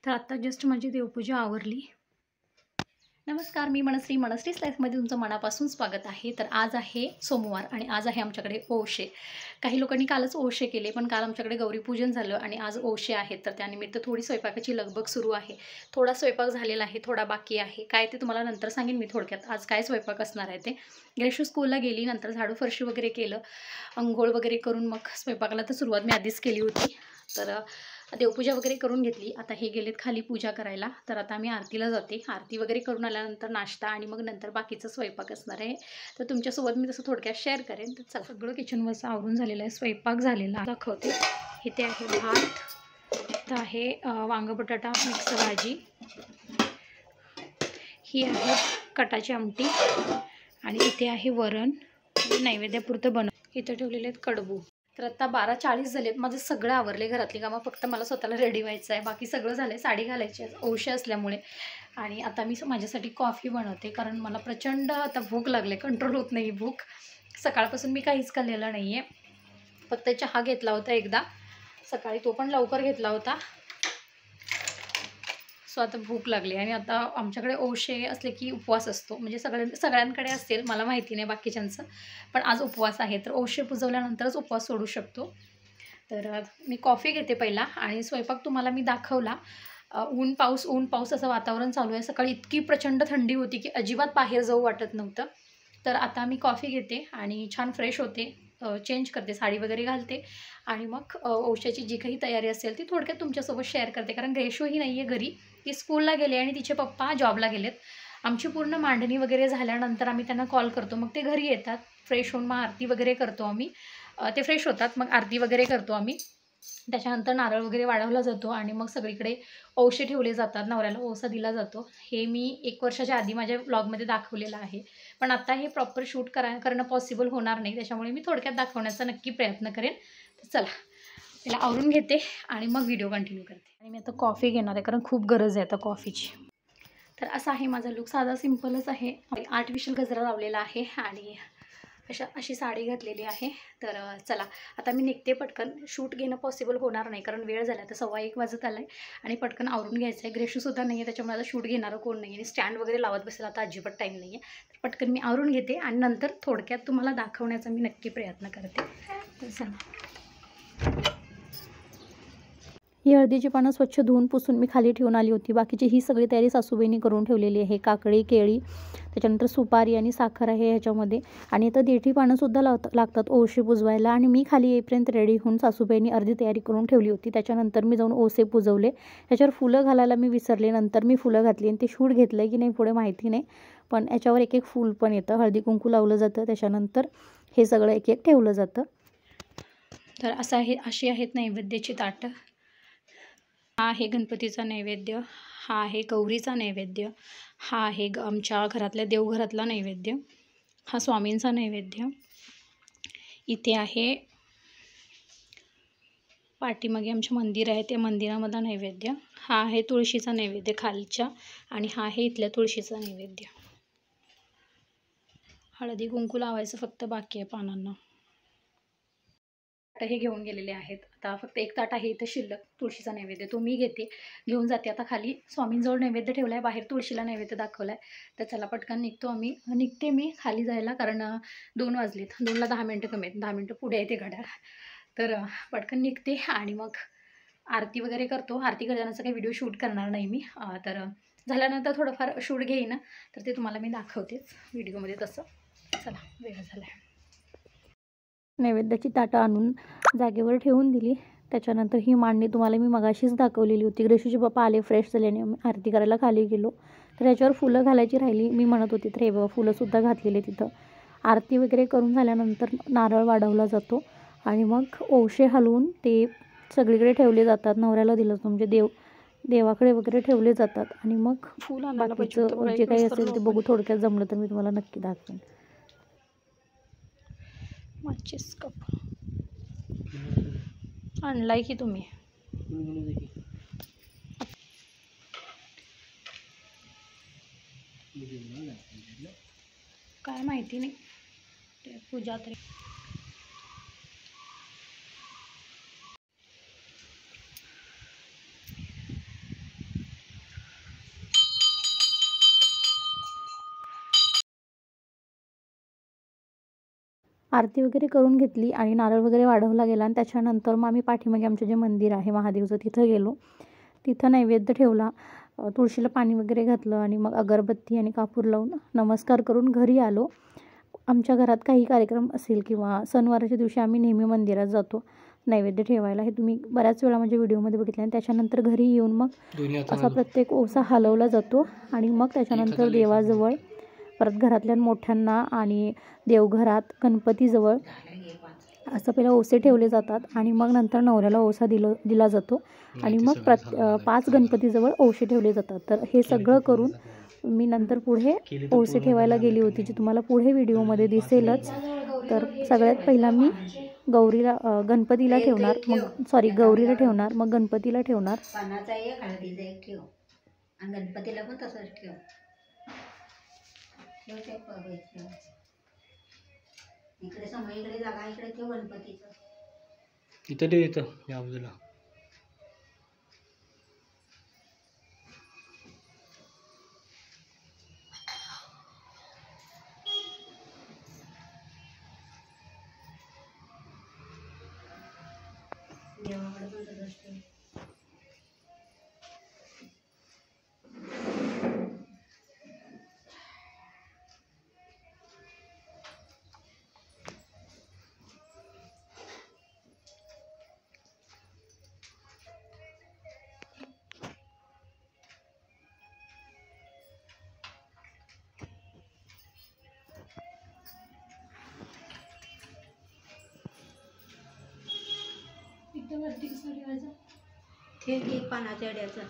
तर आत्ता जस्ट माझी देवपूजा आवरली. नमस्कार, मी मनश्रीच लाईफमध्ये तुमचं मनापासून स्वागत आहे. तर आज आहे सोमवार आणि आज आहे आमच्याकडे ओशे. काही लोकांनी कालच ओशे केले, पण काल आमच्याकडे गौरीपूजन झालं आणि आज ओशे आहेत. तर त्यानिमित्त थोडी स्वयंपाकाची लगबग सुरू आहे. थोडा स्वयंपाक झालेला आहे, थोडा बाकी आहे. काय ते तुम्हाला नंतर सांगेन मी थोडक्यात आज काय स्वयंपाक असणार आहे ते. ग्रेशू स्कूलला गेली, नंतर झाडू फरशी वगैरे केलं, अंघोळ वगैरे करून मग स्वयंपाकाला तर सुरुवात मी आधीच केली होती. तर देवपूजा वगैरे करून घेतली. आता हे गेलेत खाली पूजा करायला. तर आता मी आरतीला जाते. आरती वगैरे करून आल्यानंतर नाश्ता आणि मग नंतर बाकीचं स्वयंपाक असणार आहे. तर तुमच्यासोबत मी तसं थोडक्यात शेअर करेन. तर सगळं किचनवरचं आवरून झालेलं आहे, स्वयंपाक झालेला दाखवते. इथे आहे भात, इथं आहे वांग बटाटा मिक्स भाजी, ही आहे कटाची आमटी आणि इथे आहे वरण नैवेद्यापुरतं इथं ठेवलेले आहेत कडबू. तर आता 12:40 झालेत. माझं सगळं आवरले घरातली कामं, फक्त मला स्वतःला रेडी व्हायचं आहे. बाकी सगळं झालं आहे. साडी घालायची आहे ओशे असल्यामुळे. आणि आता मी माझ्यासाठी कॉफी बनवते, कारण मला प्रचंड आता भूक लागले, कंट्रोल होत नाही भूक. सकाळपासून मी काहीच खाल्लेलं नाही आहे, फक्त चहा घेतला होता एकदा सकाळी, तो पण लवकर घेतला होता. सो आता भूक लागली. आणि आता आमच्याकडे ओशे असले की उपवास असतो, म्हणजे सगळ्यांकडे असेल मला माहिती नाही बाकीच्यांचं, पण आज उपवास आहे. तर ओशे पुजवल्यानंतरच उपवास सोडू शकतो. तर मी कॉफी घेते पहिला आणि स्वयंपाक तुम्हाला मी दाखवला. ऊन पाऊस असं वातावरण चालू आहे. सकाळी इतकी प्रचंड थंडी होती की अजिबात बाहेर जाऊ वाटत नव्हतं. तर आता मी कॉफी घेते आणि छान फ्रेश होते, चेंज करते, साडी वगैरे घालते आणि मग ओशाची जी काही तयारी असेल ती थोडक्यात तुमच्यासोबत शेअर करते. कारण ग्रेशू ही नाही आहे घरी, ती स्कूलला गेले आणि तिचे पप्पा जॉबला गेलेत. आमची पूर्ण मांडणी वगैरे झाल्यानंतर आम्ही त्यांना कॉल करतो, मग ते घरी येतात. फ्रेश होऊन मग आरती वगैरे करतो आम्ही. ते फ्रेश होतात, मग आरती वगैरे करतो आम्ही. त्याच्यानंतर नारळ वगैरे वाढवला जातो आणि मग सगळीकडे ओशे ठेवले जातात, नवऱ्याला ओसा दिला जातो. हे मी 1 वर्षाच्या आधी माझ्या ब्लॉगमध्ये दाखवलेलं आहे, पण आता हे प्रॉपर शूट करणं पॉसिबल होणार नाही, त्याच्यामुळे मी थोडक्यात दाखवण्याचा नक्की प्रयत्न करेन. तर चला त्याला आवरून घेते आणि मग व्हिडिओ कंटिन्यू करते. आणि मी आता कॉफी घेणार आहे, कारण खूप गरज आहे आता कॉफीची. तर असा आहे माझा लुक, साधा सिंपलच आहे. आर्टिफिशियल गजरा लावलेला आहे आणि अशी साडी घातलेली आहे. तर चला आता मी निघते. पटकन शूट घेणं पॉसिबल होणार नाही, कारण वेळ झाला, तर 1:15 वाजत आला आहे आणि पटकन आवरून घ्यायचं आहे. ग्रेशूसुद्धा नाही आहे, त्याच्यामुळे आता शूट घेणारं कोण नाही आहे आणि स्टँड वगैरे लावत बसेल आता अजिबात टाईम नाही आहे. तर पटकन मी आवरून घेते आणि नंतर थोडक्यात तुम्हाला दाखवण्याचा मी नक्की प्रयत्न करते. तर चला. ही हळदीची पानं स्वच्छ धुवून पुसून मी खाली ठेवून आली होती. बाकीची ही सगळी तयारी सासूबाईंनी करून ठेवलेली आहे. काकडी, केळी, त्याच्यानंतर सुपारी आणि साखर आहे ह्याच्यामध्ये. आणि इथं देठी पानंसुद्धा लागतात ओशे पुजवायला. आणि मी खाली येईपर्यंत रेडी होऊन सासूबाईंनी अर्धी तयारी करून ठेवली होती. त्याच्यानंतर मी जाऊन ओसे पुजवले. ह्याच्यावर फुलं घालायला मी विसरले, नंतर मी फुलं घातली आणि ते शूट घेतलं आहे की नाही पुढे माहिती नाही, पण याच्यावर एक एक फूल पण येतं. हळदी कुंकू लावलं जातं, त्याच्यानंतर हे सगळं एक एक ठेवलं जातं. तर अशी आहेत नैवेद्याची ताटं. हा आहे गणपतीचा नैवेद्य, हा आहे गौरीचा नैवेद्य, हा आहे आमच्या घरातल्या देवघरातला नैवेद्य, हा स्वामींचा नैवेद्य. इथे आहे पाठीमागे आमचं मंदिर आहे, त्या मंदिरामधला नैवेद्य. हा आहे तुळशीचा नैवेद्य खालच्या आणि हा आहे इथल्या तुळशीचा नैवेद्य. हळदी कुंकू लावायचं फक्त बाकी आहे पानांना. हे घेऊन गेलेले आहेत. आता फक्त एक ताट आहे इथं शिल्लक तुळशीचा नैवेद्य, तो मी घेऊन जाते आता खाली. स्वामींजवळ नैवेद्य ठेवला आहे, बाहेर तुळशीला नैवेद्य दाखवला आहे. तर चला पटकन निघते मी खाली जायला, कारण 2 वाजलेत. 2ला 10 मिनटं कमी आहेत, 10 मिनटं पुढे येते घड्याळ. तर पटकन निघते आणि मग आरती वगैरे करतो. आरती करतानाचा काही व्हिडिओ शूट करणार नाही मी, तर झाल्यानंतर थोडंफार शूट घेईन, तर ते तुम्हाला मी दाखवतेच व्हिडिओमध्ये तसं. चला वेळ झाला आहे. नैवेद्याची ताटं आणून जागेवर ठेवून दिली. त्याच्यानंतर ही मांडणी तुम्हाला मी मगाशीच दाखवलेली होती. ग्रेशूचे पप्पा आले फ्रेश झाल्याने, आरती करायला खाली गेलो. तर याच्यावर फुलं घालायची राहिली, मी म्हणत होती तर हे बघा फुलंसुद्धा घातलेले तिथं. आरती वगैरे करून झाल्यानंतर नारळ वाढवला जातो आणि मग ओशे हलवून ते सगळीकडे ठेवले जातात. नवऱ्याला दिलं म्हणजे देवाकडे वगैरे ठेवले जातात. आणि मग बाकीचं जे काही असेल ते बघू, थोडक्यात जमलं तर मी तुम्हाला नक्की दाखवेन. माचीस कप आणलाय की तुम्ही? काय माहिती नाही, ते पूजा तरी. आरती वगैरे करून घेतली आणि नारळ वगैरे वाढवला गेला आणि त्याच्यानंतर मग आम्ही पाठीमागे आमचं जे मंदिर आहे महादेवचं तिथं गेलो. तिथं नैवेद्य ठेवला, तुळशीला पाणी वगैरे घातलं आणि मग अगरबत्ती आणि कापूर लावून नमस्कार करून घरी आलो. आमच्या घरात काही कार्यक्रम असेल किंवा सणवाराच्या दिवशी आम्ही नेहमी मंदिरात जातो नैवेद्य ठेवायला. हे तुम्ही बऱ्याच वेळा माझ्या व्हिडिओमध्ये बघितलं. आणि त्याच्यानंतर घरी येऊन मग असा प्रत्येक ओसा हलवला जातो आणि मग त्याच्यानंतर देवाजवळ, परत घरातल्या मोठ्यांना आणि देवघरात गणपतीजवळ असं पहिला ओसे ठेवले जातात आणि मग नंतर नवऱ्याला ओसा दिला जातो आणि मग 5 गणपतीजवळ ओसे ठेवले जातात. तर हे सगळं करून मी नंतर पुढे ओसे ठेवायला गेली होती, जी तुम्हाला पुढे व्हिडिओमध्ये दिसेलच. तर सगळ्यात पहिला मी गणपतीला ठेवणार, गौरीला ठेवणार, मग गणपतीला ठेवणार. पानाचा एक, हळदीचा एक ठेव आणि गणपतीला पण तसंच ठेव. इकडे समोर इकडे जागा, इकडे ठेव गणपतीचं. इथं ठेव, इथं या बाजूला. देवाकडे पण तसंच ठेव. वरती कसं ठेवायचं? ठेव की पानाच्या अड्याचं.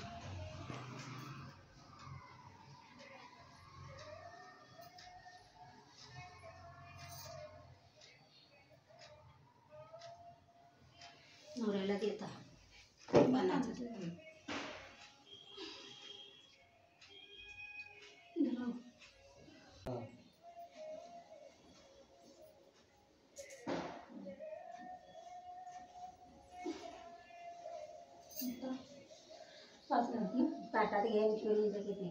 नवऱ्याला देता पानाचं. ताटात घेऊन ठेवली किती.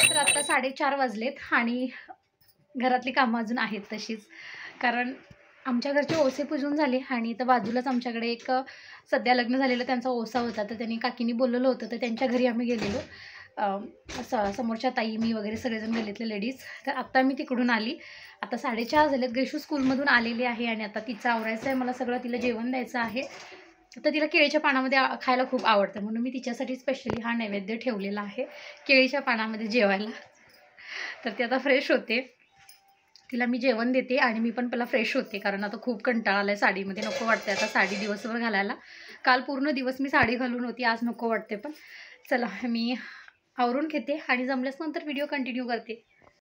तर आता 4:30 वाजलेत आणि घरातली कामं अजून आहेत तशीच, कारण आमच्या घरचे ओसे पुजून झाले आणि इथं बाजूलाच आमच्याकडे एक सध्या लग्न झालेलं त्यांचा ओसा होता. तर त्यांनी काकीनी बोलवलं होतं, तर त्यांच्या घरी आम्ही गेलेलो. समोरच्या ताई, मी वगैरे सगळेजण गेलेतले लेडीज. तर आत्ता मी तिकडून आली. आता 4:30 झालेत. ग्रेशू स्कूलमधून आलेली आहे आणि आता तिचं आवरायचं आहे, मला सगळं तिला जेवण द्यायचं आहे. तर तिला केळीच्या पानामध्ये खायला खूप आवडतं, म्हणून मी तिच्यासाठी स्पेशली हा नैवेद्य ठेवलेला आहे केळीच्या पानामध्ये जेवायला. तर ती आता फ्रेश होते, तिला मी जेवण देते आणि मी पण पहिला फ्रेश होते, कारण आता खूप कंटाळा आला आहे साडीमध्ये. नको वाटते आता साडी दिवसभर घालायला. काल पूर्ण दिवस मी साडी घालून होती, आज नको वाटते. पण चला मी आवरून घेते आणि जमल्यास नंतर व्हिडिओ कंटिन्यू करते.